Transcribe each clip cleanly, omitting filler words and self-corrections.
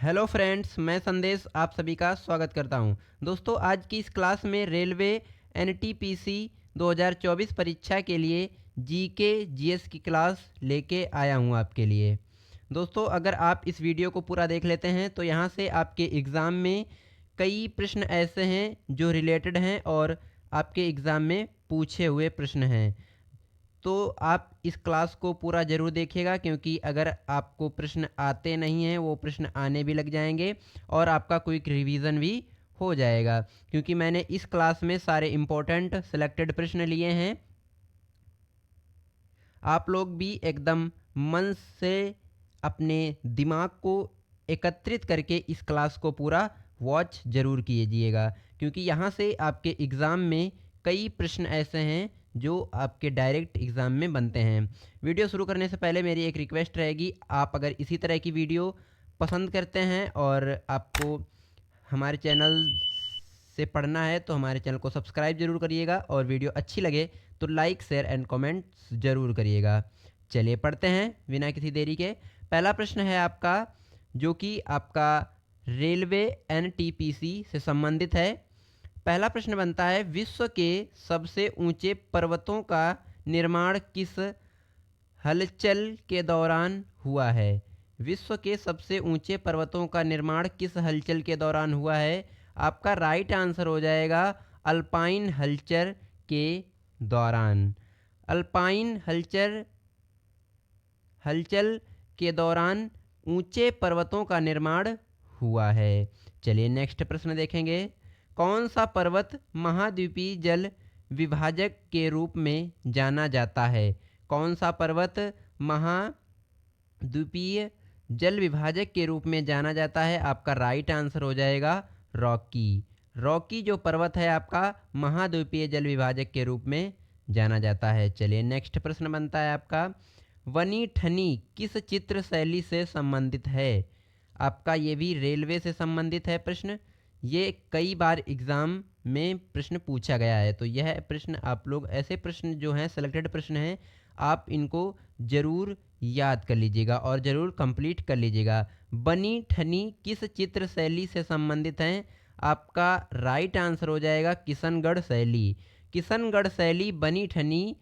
Hello friends, मैं संदेश आप सभी का स्वागत करता हूं। दोस्तों, आज की इस क्लास में रेलवे एनटीपीसी 2024 परीक्षा के लिए जीके जीएस की क्लास लेके आया हूं आपके लिए। दोस्तों, अगर आप इस वीडियो को पूरा देख लेते हैं तो यहां से आपके एग्ज़ाम में कई प्रश्न ऐसे हैं जो रिलेटेड हैं और आपके एग्ज़ाम में पूछे हुए प्रश्न हैं। तो आप इस क्लास को पूरा ज़रूर देखिएगा, क्योंकि अगर आपको प्रश्न आते नहीं हैं वो प्रश्न आने भी लग जाएंगे और आपका क्विक रिवीजन भी हो जाएगा, क्योंकि मैंने इस क्लास में सारे इम्पोर्टेंट सेलेक्टेड प्रश्न लिए हैं। आप लोग भी एकदम मन से अपने दिमाग को एकत्रित करके इस क्लास को पूरा वॉच ज़रूर कीजिएगा, क्योंकि यहाँ से आपके एग्ज़ाम में कई प्रश्न ऐसे हैं जो आपके डायरेक्ट एग्ज़ाम में बनते हैं। वीडियो शुरू करने से पहले मेरी एक रिक्वेस्ट रहेगी, आप अगर इसी तरह की वीडियो पसंद करते हैं और आपको हमारे चैनल से पढ़ना है तो हमारे चैनल को सब्सक्राइब जरूर करिएगा, और वीडियो अच्छी लगे तो लाइक शेयर एंड कमेंट्स जरूर करिएगा। चलिए पढ़ते हैं बिना किसी देरी के। पहला प्रश्न है आपका, जो कि आपका रेलवे एनटीपीसी से संबंधित है। पहला प्रश्न बनता है, विश्व के सबसे ऊंचे पर्वतों का निर्माण किस हलचल के दौरान हुआ है? विश्व के सबसे ऊंचे पर्वतों का निर्माण किस हलचल के दौरान हुआ है? आपका राइट आंसर हो जाएगा अल्पाइन हलचल के दौरान। अल्पाइन हलचल के दौरान ऊंचे पर्वतों का निर्माण हुआ है। चलिए नेक्स्ट प्रश्न देखेंगे। कौन सा पर्वत महाद्वीपीय जल विभाजक के रूप में जाना जाता है? कौन सा पर्वत महाद्वीपीय जल विभाजक के रूप में जाना जाता है? आपका राइट आंसर हो जाएगा रॉकी। रॉकी जो पर्वत है आपका महाद्वीपीय जल विभाजक के रूप में जाना जाता है। चलिए नेक्स्ट प्रश्न बनता है आपका, वनी ठनी किस चित्र शैली से संबंधित है? आपका ये भी रेलवे से संबंधित है प्रश्न। ये कई बार एग्ज़ाम में प्रश्न पूछा गया है, तो यह प्रश्न आप लोग ऐसे प्रश्न जो हैं सेलेक्टेड प्रश्न हैं, आप इनको ज़रूर याद कर लीजिएगा और ज़रूर कंप्लीट कर लीजिएगा। बनी ठनी किस चित्र शैली से संबंधित हैं? आपका राइट आंसर हो जाएगा किशनगढ़ शैली। किशनगढ़ शैली बनी ठनी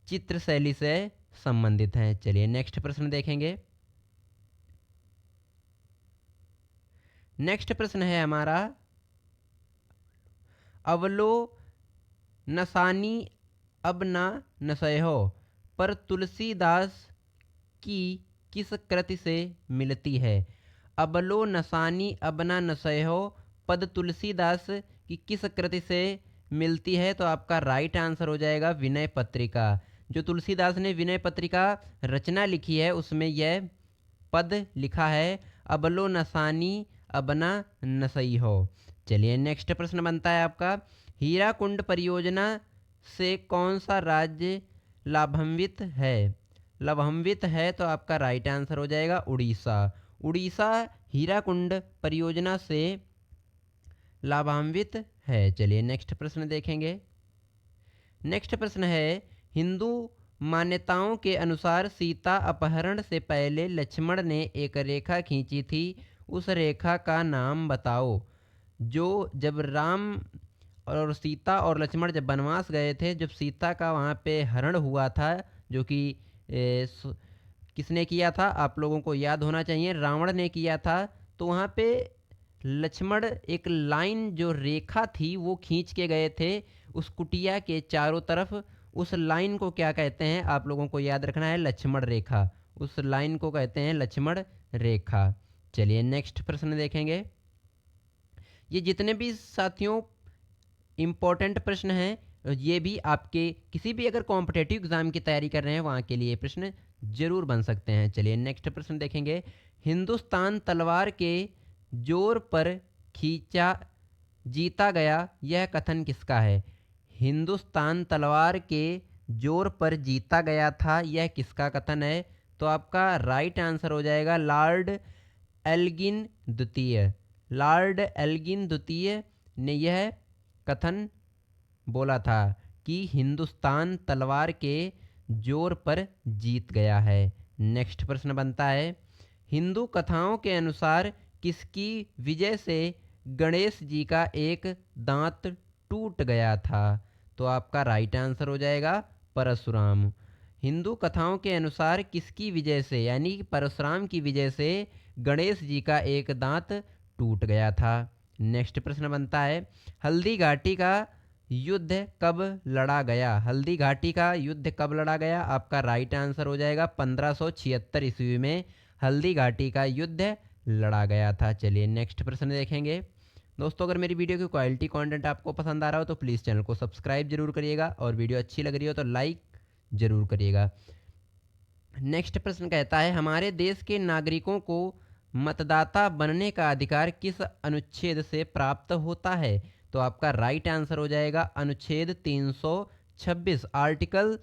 चित्र शैली से संबंधित हैं। चलिए नेक्स्ट प्रश्न देखेंगे। नेक्स्ट प्रश्न है हमारा, अवलो नसानी अब ना नसहो पर तुलसीदास की किस कृति से मिलती है? अबलो नसानी अब ना नसहो पद तुलसीदास की किस कृति से मिलती है? तो आपका राइट आंसर हो जाएगा विनय पत्रिका। जो तुलसीदास ने विनय पत्रिका रचना लिखी है उसमें यह पद लिखा है, अबलो नसानी अबना नसई हो। चलिए नेक्स्ट प्रश्न बनता है आपका, हीराकुंड परियोजना से कौन सा राज्य लाभान्वित है? लाभान्वित है तो आपका राइट आंसर हो जाएगा उड़ीसा। उड़ीसा हीराकुंड परियोजना से लाभान्वित है। चलिए नेक्स्ट प्रश्न देखेंगे। नेक्स्ट प्रश्न है, हिंदू मान्यताओं के अनुसार सीता अपहरण से पहले लक्ष्मण ने एक रेखा खींची थी, उस रेखा का नाम बताओ। जो जब राम और सीता और लक्ष्मण जब वनवास गए थे, जब सीता का वहाँ पे हरण हुआ था, जो कि किसने किया था आप लोगों को याद होना चाहिए, रावण ने किया था। तो वहाँ पे लक्ष्मण एक लाइन जो रेखा थी वो खींच के गए थे उस कुटिया के चारों तरफ। उस लाइन को क्या कहते हैं आप लोगों को याद रखना है, लक्ष्मण रेखा। उस लाइन को कहते हैं लक्ष्मण रेखा। चलिए नेक्स्ट प्रश्न देखेंगे। ये जितने भी साथियों इम्पोर्टेंट प्रश्न हैं, ये भी आपके किसी भी अगर कॉम्पिटेटिव एग्जाम की तैयारी कर रहे हैं वहाँ के लिए प्रश्न जरूर बन सकते हैं। चलिए नेक्स्ट प्रश्न देखेंगे। हिंदुस्तान तलवार के जोर पर खींचा जीता गया, यह कथन किसका है? हिंदुस्तान तलवार के जोर पर जीता गया था, यह किसका कथन है? तो आपका राइट आंसर हो जाएगा लॉर्ड एल्गिन द्वितीय। लॉर्ड एल्गिन द्वितीय ने यह कथन बोला था कि हिंदुस्तान तलवार के जोर पर जीत गया है। नेक्स्ट प्रश्न बनता है, हिंदू कथाओं के अनुसार किसकी विजय से गणेश जी का एक दांत टूट गया था? तो आपका राइट आंसर हो जाएगा परशुराम। हिंदू कथाओं के अनुसार किसकी विजय से यानी कि परशुराम की विजय से गणेश जी का एक दांत टूट गया था? नेक्स्ट प्रश्न बनता है, हल्दी घाटी का युद्ध कब लड़ा गया? हल्दी घाटी का युद्ध कब लड़ा गया? आपका राइट आंसर हो जाएगा 1576 ईस्वी में हल्दी घाटी का युद्ध लड़ा गया था। चलिए नेक्स्ट प्रश्न देखेंगे। दोस्तों अगर मेरी वीडियो की क्वालिटी कंटेंट आपको पसंद आ रहा हो तो प्लीज़ चैनल को सब्सक्राइब जरूर करिएगा और वीडियो अच्छी लग रही हो तो लाइक जरूर करिएगा। नेक्स्ट प्रश्न कहता है, हमारे देश के नागरिकों को मतदाता बनने का अधिकार किस अनुच्छेद से प्राप्त होता है? तो आपका राइट आंसर हो जाएगा अनुच्छेद 326 आर्टिकल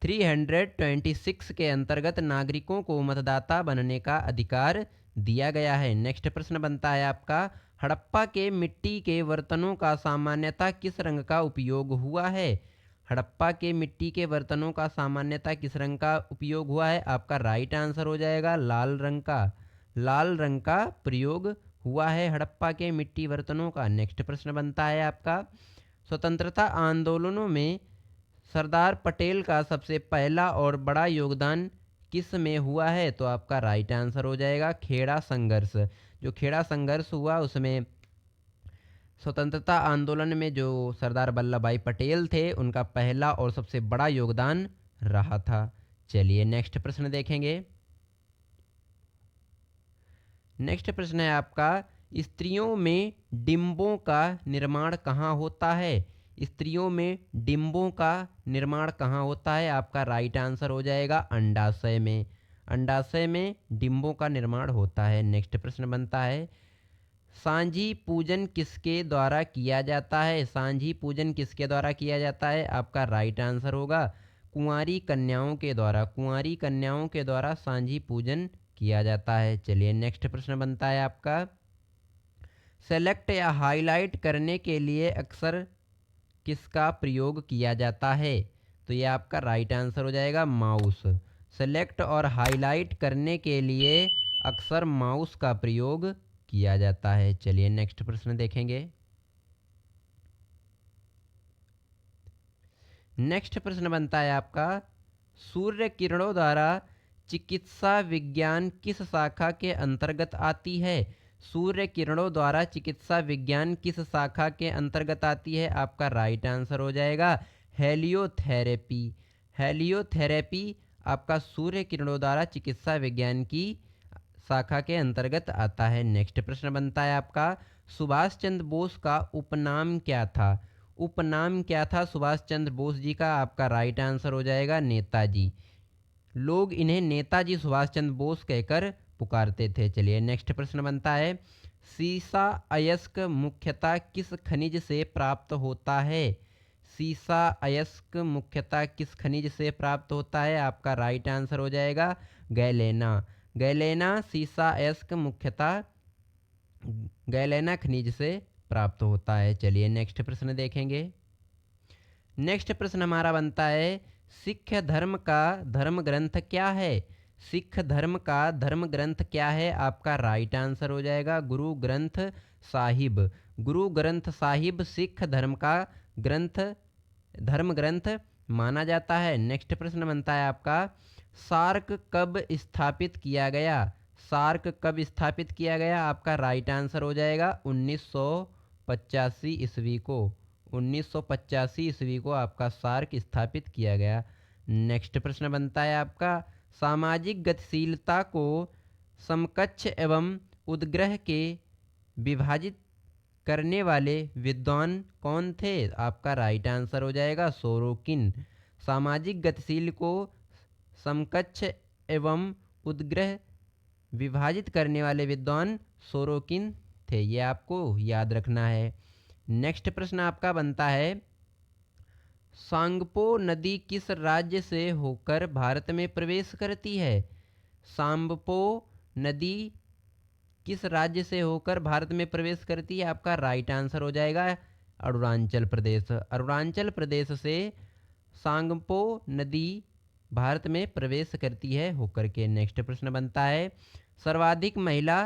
326 के अंतर्गत नागरिकों को मतदाता बनने का अधिकार दिया गया है। नेक्स्ट प्रश्न बनता है आपका, हड़प्पा के मिट्टी के बर्तनों का सामान्यतः किस रंग का उपयोग हुआ है? हड़प्पा के मिट्टी के बर्तनों का सामान्यतः किस रंग का उपयोग हुआ है? आपका राइट आंसर हो जाएगा लाल रंग का। लाल रंग का प्रयोग हुआ है हड़प्पा के मिट्टी बर्तनों का। नेक्स्ट प्रश्न बनता है आपका, स्वतंत्रता आंदोलनों में सरदार पटेल का सबसे पहला और बड़ा योगदान किस में हुआ है? तो आपका राइट आंसर हो जाएगा खेड़ा संघर्ष। जो खेड़ा संघर्ष हुआ उसमें स्वतंत्रता आंदोलन में जो सरदार वल्लभ भाई पटेल थे उनका पहला और सबसे बड़ा योगदान रहा था। चलिए नेक्स्ट प्रश्न देखेंगे। नेक्स्ट प्रश्न है आपका, स्त्रियों में डिंबों का निर्माण कहाँ होता है? स्त्रियों में डिंबों का निर्माण कहाँ होता है? आपका राइट आंसर हो जाएगा अंडाशय में। अंडाशय में डिंबों का निर्माण होता है। नेक्स्ट प्रश्न बनता है, सांझी पूजन किसके द्वारा किया जाता है? सांझी पूजन किसके द्वारा किया जाता है? आपका राइट आंसर होगा कुंवारी कन्याओं के द्वारा। कुंवारी कन्याओं के द्वारा सांझी पूजन किया जाता है। चलिए नेक्स्ट प्रश्न बनता है आपका, सेलेक्ट या हाईलाइट करने के लिए अक्सर किसका प्रयोग किया जाता है? तो ये आपका राइट आंसर हो जाएगा माउस। सेलेक्ट और हाईलाइट करने के लिए अक्सर माउस का प्रयोग किया जाता है। चलिए नेक्स्ट प्रश्न देखेंगे। नेक्स्ट प्रश्न बनता है आपका, सूर्य किरणों द्वारा चिकित्सा विज्ञान किस शाखा के अंतर्गत आती है? सूर्य किरणों द्वारा चिकित्सा विज्ञान किस शाखा के अंतर्गत आती है? आपका राइट आंसर हो जाएगा हेलियोथेरेपी। हेलियोथेरेपी आपका सूर्य किरणों द्वारा चिकित्सा विज्ञान की शाखा के अंतर्गत आता है। नेक्स्ट प्रश्न बनता है आपका, सुभाष चंद्र बोस का उपनाम क्या था? उपनाम क्या था सुभाष चंद्र बोस जी का? आपका राइट आंसर हो जाएगा नेताजी। लोग इन्हें नेताजी सुभाष चंद्र बोस कहकर पुकारते थे। चलिए नेक्स्ट प्रश्न बनता है, सीसा अयस्क मुख्यतः किस खनिज से प्राप्त होता है? सीसा अयस्क मुख्यतः किस खनिज से प्राप्त होता है? आपका राइट आंसर हो जाएगा गैलेना। गैलेना सीसा अयस्क मुख्यतः गैलेना खनिज से प्राप्त होता है। चलिए नेक्स्ट प्रश्न देखेंगे। नेक्स्ट प्रश्न हमारा बनता है, सिख धर्म का धर्म ग्रंथ क्या है? सिख धर्म का धर्म ग्रंथ क्या है? आपका राइट आंसर हो जाएगा गुरु ग्रंथ साहिब। गुरु ग्रंथ साहिब सिख धर्म का धर्म ग्रंथ माना जाता है। नेक्स्ट प्रश्न बनता है आपका, सार्क कब स्थापित किया गया? सार्क कब स्थापित किया गया? आपका राइट आंसर हो जाएगा 1985 ईस्वी को। 1985 ईस्वी को आपका सार्क स्थापित किया गया। नेक्स्ट प्रश्न बनता है आपका, सामाजिक गतिशीलता को समकक्ष एवं उद्ग्रह के विभाजित करने वाले विद्वान कौन थे? आपका राइट आंसर हो जाएगा सोरोकिन। सामाजिक गतिशील को समकक्ष एवं उद्ग्रह विभाजित करने वाले विद्वान सोरोकिन थे। ये आपको याद रखना है। नेक्स्ट प्रश्न आपका बनता है, सांगपो नदी किस राज्य से होकर भारत में प्रवेश करती है? सांगपो नदी किस राज्य से होकर भारत में प्रवेश करती है? आपका राइट आंसर हो जाएगा अरुणाचल प्रदेश। अरुणाचल प्रदेश से सांगपो नदी भारत में प्रवेश करती है होकर के। नेक्स्ट प्रश्न बनता है, सर्वाधिक महिला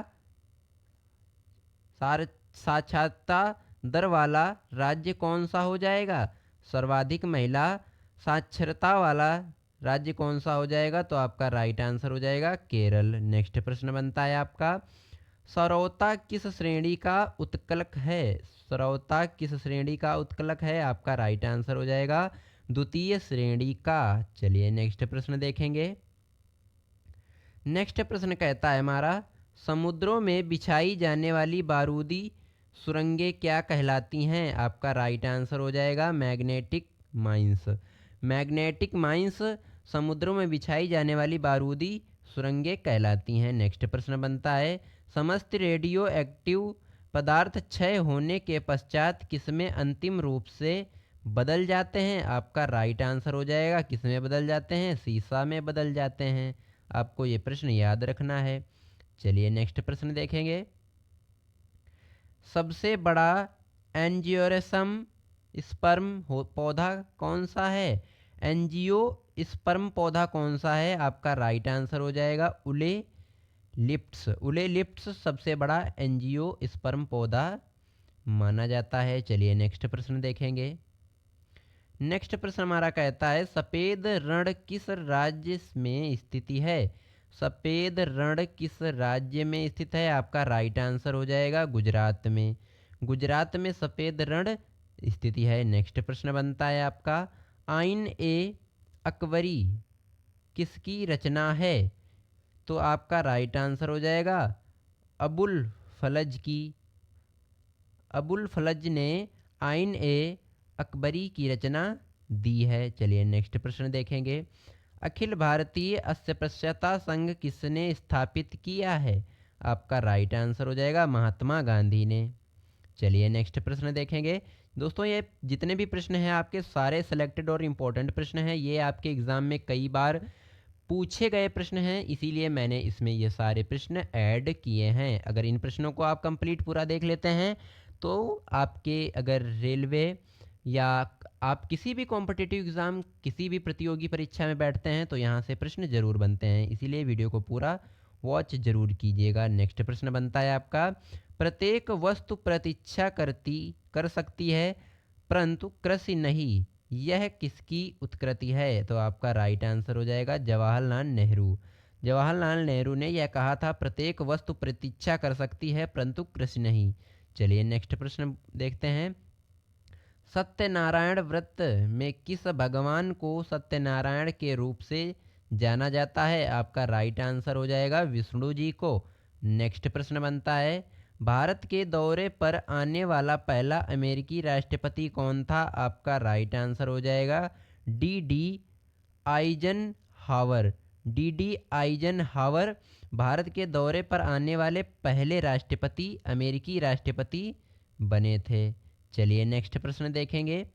साक्षरता दर वाला राज्य कौन सा हो जाएगा? सर्वाधिक महिला साक्षरता वाला राज्य कौन सा हो जाएगा? तो आपका राइट आंसर हो जाएगा केरल। नेक्स्ट प्रश्न बनता है आपका, सरौता किस श्रेणी का उत्कलक है? सरौता किस श्रेणी का उत्कलक है? आपका राइट आंसर हो जाएगा द्वितीय श्रेणी का। चलिए नेक्स्ट प्रश्न देखेंगे। नेक्स्ट प्रश्न कहता है हमारा, समुद्रों में बिछाई जाने वाली बारूदी सुरंगें क्या कहलाती हैं? आपका राइट आंसर हो जाएगा मैग्नेटिक माइंस। मैग्नेटिक माइंस समुद्रों में बिछाई जाने वाली बारूदी सुरंगें कहलाती हैं। नेक्स्ट प्रश्न बनता है, समस्त रेडियो एक्टिव पदार्थ क्षय होने के पश्चात किसमें अंतिम रूप से बदल जाते हैं? आपका राइट आंसर हो जाएगा किसमें बदल जाते हैं? सीसा में बदल जाते हैं। आपको ये प्रश्न याद रखना है। चलिए नेक्स्ट प्रश्न देखेंगे। सबसे बड़ा एंजियोस्पर्म स्पर्म पौधा कौन सा है? एंजियोस्पर्म पौधा कौन सा है? आपका राइट आंसर हो जाएगा उलेलिप्टस। उलेलिप्टस सबसे बड़ा एंजियोस्पर्म पौधा माना जाता है। चलिए नेक्स्ट प्रश्न देखेंगे। नेक्स्ट प्रश्न हमारा कहता है, सफ़ेद रण किस राज्य में स्थित है? सफ़ेद रण किस राज्य में स्थित है? आपका राइट आंसर हो जाएगा गुजरात में। गुजरात में सफ़ेद रण स्थिति है। नेक्स्ट प्रश्न बनता है आपका, आइन ए अकबरी किसकी रचना है? तो आपका राइट आंसर हो जाएगा अबुल फलज की। अबुल फलज ने आइन ए अकबरी की रचना दी है। चलिए नेक्स्ट प्रश्न देखेंगे। अखिल भारतीय अस्पृश्यता संघ किसने स्थापित किया है? आपका राइट आंसर हो जाएगा महात्मा गांधी ने। चलिए नेक्स्ट प्रश्न देखेंगे। दोस्तों ये जितने भी प्रश्न हैं आपके सारे सिलेक्टेड और इम्पोर्टेंट प्रश्न हैं। ये आपके एग्ज़ाम में कई बार पूछे गए प्रश्न हैं, इसीलिए मैंने इसमें ये सारे प्रश्न ऐड किए हैं। अगर इन प्रश्नों को आप कंप्लीट पूरा देख लेते हैं तो आपके अगर रेलवे या आप किसी भी कॉम्पिटिटिव एग्ज़ाम किसी भी प्रतियोगी परीक्षा में बैठते हैं तो यहाँ से प्रश्न ज़रूर बनते हैं, इसीलिए वीडियो को पूरा वॉच ज़रूर कीजिएगा। नेक्स्ट प्रश्न बनता है आपका, प्रत्येक वस्तु प्रतीक्षा कर सकती है परंतु कृषि नहीं, यह किसकी उत्कृति है? तो आपका राइट आंसर हो जाएगा जवाहरलाल नेहरू। जवाहरलाल नेहरू ने यह कहा था, प्रत्येक वस्तु प्रतीक्षा कर सकती है परंतु कृषि नहीं। चलिए नेक्स्ट प्रश्न देखते हैं। सत्यनारायण व्रत में किस भगवान को सत्यनारायण के रूप से जाना जाता है? आपका राइट आंसर हो जाएगा विष्णु जी को। नेक्स्ट प्रश्न बनता है, भारत के दौरे पर आने वाला पहला अमेरिकी राष्ट्रपति कौन था? आपका राइट आंसर हो जाएगा D Eisenhower. D Eisenhower Bharat के दौरे पर आने वाले पहले राष्ट्रपति अमेरिकी राष्ट्रपति बने थे। चलिए नेक्स्ट प्रश्न देखेंगे।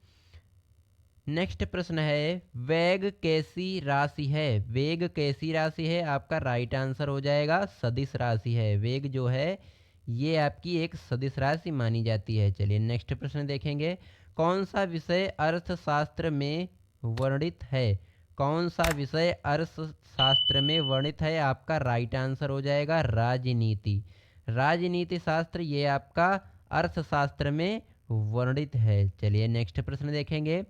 नेक्स्ट प्रश्न है, वेग कैसी राशि है? वेग कैसी राशि है? आपका राइट आंसर हो जाएगा सदिश राशि है। वेग जो है ये आपकी एक सदिश राशि मानी जाती है। चलिए नेक्स्ट प्रश्न देखेंगे। कौन सा विषय अर्थशास्त्र में वर्णित है? कौन सा विषय अर्थशास्त्र में वर्णित है? आपका राइट आंसर हो जाएगा राजनीति। राजनीति शास्त्र ये आपका अर्थशास्त्र में वर्णित है। चलिए नेक्स्ट प्रश्न देखेंगे।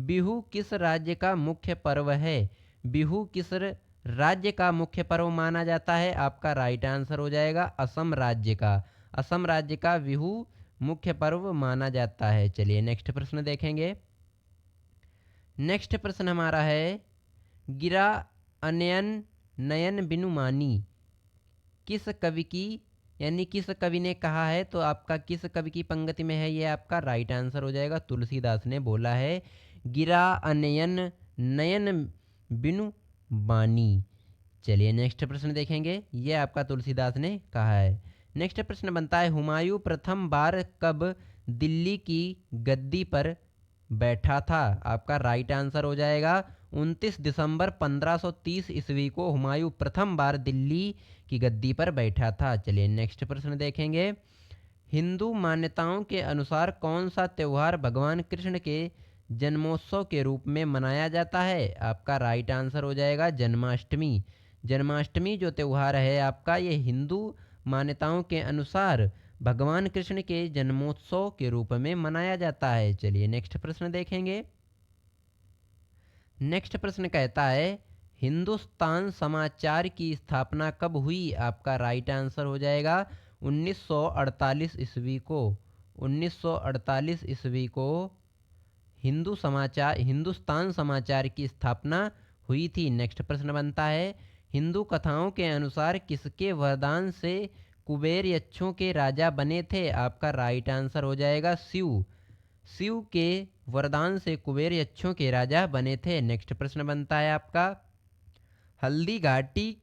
बिहू किस राज्य का मुख्य पर्व है? बिहू किस राज्य का मुख्य पर्व माना जाता है? आपका राइट आंसर हो जाएगा असम राज्य का। असम राज्य का बिहू मुख्य पर्व माना जाता है। चलिए नेक्स्ट प्रश्न देखेंगे। नेक्स्ट प्रश्न हमारा है, गिरा अनयन नयन बिनु मानी किस कवि की यानी किस कवि ने कहा है? तो आपका किस कवि की पंक्ति में है? ये आपका राइट आंसर हो जाएगा तुलसीदास ने बोला है, गिरा अनयन नयन बिनु बानी। चलिए नेक्स्ट प्रश्न देखेंगे। ये आपका तुलसीदास ने कहा है। नेक्स्ट प्रश्न बनता है, हुमायूं प्रथम बार कब दिल्ली की गद्दी पर बैठा था? आपका राइट आंसर हो जाएगा 29 दिसंबर 1530 ईस्वी को हुमायूं प्रथम बार दिल्ली की गद्दी पर बैठा था। चलिए नेक्स्ट प्रश्न देखेंगे। हिंदू मान्यताओं के अनुसार कौन सा त्यौहार भगवान कृष्ण के जन्मोत्सव के रूप में मनाया जाता है? आपका राइट आंसर हो जाएगा जन्माष्टमी। जन्माष्टमी जो त्यौहार है आपका, ये हिंदू मान्यताओं के अनुसार भगवान कृष्ण के जन्मोत्सव के रूप में मनाया जाता है? चलिए नेक्स्ट प्रश्न देखेंगे। नेक्स्ट प्रश्न कहता है हिंदुस्तान समाचार की स्थापना कब हुई? आपका राइट आंसर हो जाएगा 1948 ईस्वी को। 1948 ईस्वी को हिंदुस्तान समाचार की स्थापना हुई थी। नेक्स्ट प्रश्न बनता है हिंदू कथाओं के अनुसार किसके वरदान से कुबेर यक्षों के राजा बने थे? आपका राइट आंसर हो जाएगा शिव। शिव के वरदान से कुबेर यक्षों के राजा बने थे। नेक्स्ट प्रश्न बनता है आपका हल्दी घाटी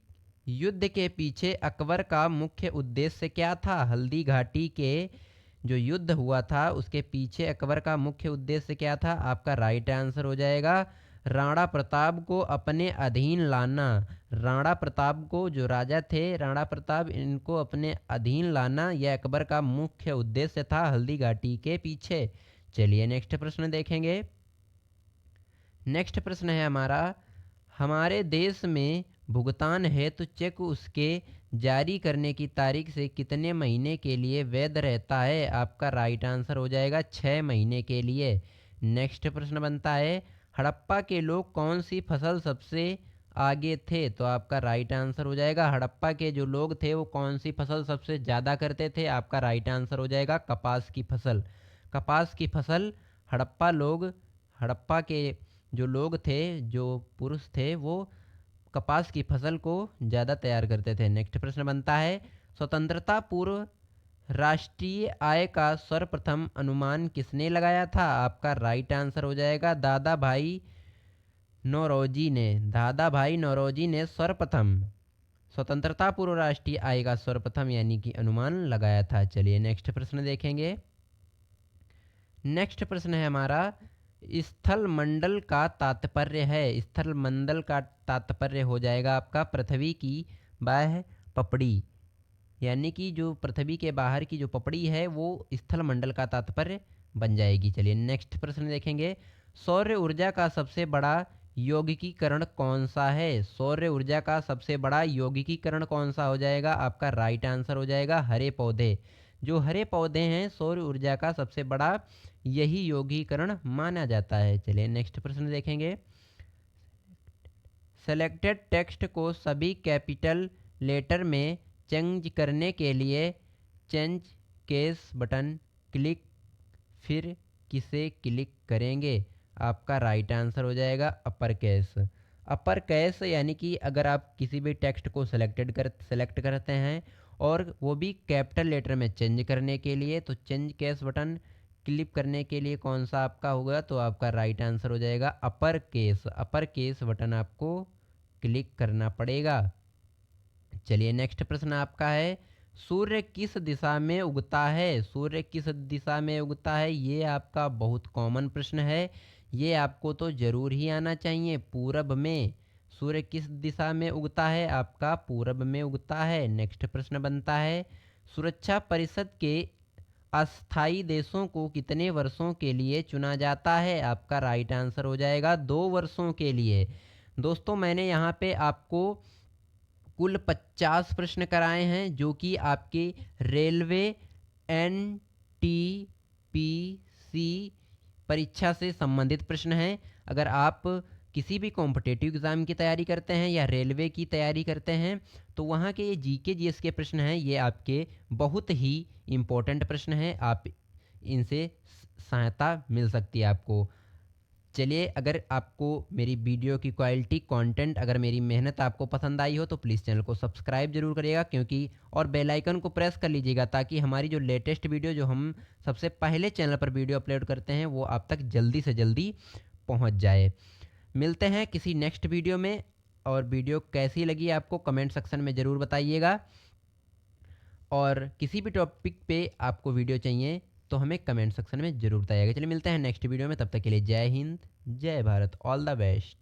युद्ध के पीछे अकबर का मुख्य उद्देश्य क्या था? हल्दी घाटी के जो युद्ध हुआ था उसके पीछे अकबर का मुख्य उद्देश्य क्या था? आपका राइट आंसर हो जाएगा राणा प्रताप को अपने अधीन लाना। राणा प्रताप को जो राजा थे राणा प्रताप इनको अपने अधीन लाना यह अकबर का मुख्य उद्देश्य था हल्दी घाटी के पीछे। चलिए नेक्स्ट प्रश्न देखेंगे। नेक्स्ट प्रश्न है हमारे देश में भुगतान हेतु चेक उसके जारी करने की तारीख से कितने महीने के लिए वैध रहता है? आपका राइट आंसर हो जाएगा 6 महीने के लिए। नेक्स्ट प्रश्न बनता है हड़प्पा के लोग कौन सी फसल सबसे आगे थे? तो आपका राइट आंसर हो जाएगा हड़प्पा के जो लोग थे वो कौन सी फसल सबसे ज़्यादा करते थे? आपका राइट आंसर हो जाएगा कपास की फसल। कपास की फसल हड़प्पा के जो लोग थे जो पुरुष थे वो कपास की फसल को ज़्यादा तैयार करते थे। नेक्स्ट प्रश्न बनता है स्वतंत्रता पूर्व राष्ट्रीय आय का सर्वप्रथम अनुमान किसने लगाया था? आपका राइट आंसर हो जाएगा दादा भाई नौरोजी ने। दादा भाई नौरोजी ने सर्वप्रथम स्वतंत्रता पूर्व राष्ट्रीय आय का सर्वप्रथम यानी कि अनुमान लगाया था। चलिए नेक्स्ट प्रश्न देखेंगे। नेक्स्ट प्रश्न है स्थल मंडल का तात्पर्य है। स्थल मंडल का तात्पर्य हो जाएगा आपका पृथ्वी की बाह्य पपड़ी यानी कि जो पृथ्वी के बाहर की जो पपड़ी है वो स्थल मंडल का तात्पर्य बन जाएगी। चलिए नेक्स्ट प्रश्न देखेंगे। सौर ऊर्जा का सबसे बड़ा यौगिकीकरण कौन सा है? सौर ऊर्जा का सबसे बड़ा यौगिकीकरण कौन सा हो जाएगा? आपका राइट आंसर हो जाएगा हरे पौधे। जो हरे पौधे हैं सौर ऊर्जा का सबसे बड़ा यही यौगिकीकरण माना जाता है। चलिए नेक्स्ट प्रश्न देखेंगे। सेलेक्टेड टेक्स्ट को सभी कैपिटल लेटर में चेंज करने के लिए चेंज केस बटन क्लिक फिर किसे क्लिक करेंगे? आपका राइट आंसर हो जाएगा अपर केस। अपर केस यानी कि अगर आप किसी भी टेक्स्ट को सेलेक्ट करते हैं और वो भी कैपिटल लेटर में चेंज करने के लिए तो चेंज केस बटन क्लिक करने के लिए कौन सा आपका होगा? तो आपका राइट आंसर हो जाएगा upper case. Upper case button आपको क्लिक करना पड़ेगा। चलिए नेक्स्ट प्रश्न आपका है सूर्य किस दिशा में उगता है? सूर्य किस दिशा में उगता है ये आपका बहुत कॉमन प्रश्न है। ये आपको तो ज़रूर ही आना चाहिए। पूरब में। सूर्य किस दिशा में उगता है? आपका पूरब में उगता है। नेक्स्ट प्रश्न बनता है सुरक्षा परिषद के अस्थाई देशों को कितने वर्षों के लिए चुना जाता है? आपका राइट आंसर हो जाएगा 2 वर्षों के लिए। दोस्तों मैंने यहाँ पे आपको कुल 50 प्रश्न कराए हैं जो कि आपके रेलवे NTPC परीक्षा से संबंधित प्रश्न हैं। अगर आप किसी भी कॉम्पिटिटिव एग्ज़ाम की तैयारी करते हैं या रेलवे की तैयारी करते हैं तो वहाँ के ये GK GS के प्रश्न हैं ये आपके बहुत ही इम्पोर्टेंट प्रश्न हैं। आप इनसे सहायता मिल सकती है आपको। चलिए अगर आपको मेरी वीडियो की क्वालिटी कंटेंट अगर मेरी मेहनत आपको पसंद आई हो तो प्लीज़ चैनल को सब्सक्राइब जरूर करिएगा क्योंकि और बेल आइकन को प्रेस कर लीजिएगा ताकि हमारी जो लेटेस्ट वीडियो जो हम सबसे पहले चैनल पर वीडियो अपलोड करते हैं वो आप तक जल्दी से जल्दी पहुंच जाए। मिलते हैं किसी नेक्स्ट वीडियो में और वीडियो कैसी लगी आपको कमेंट सेक्शन में ज़रूर बताइएगा और किसी भी टॉपिक पे आपको वीडियो चाहिए तो हमें कमेंट सेक्शन में ज़रूर बताइएगा। चलिए मिलते हैं नेक्स्ट वीडियो में, तब तक के लिए जय हिंद जय भारत, ऑल द बेस्ट।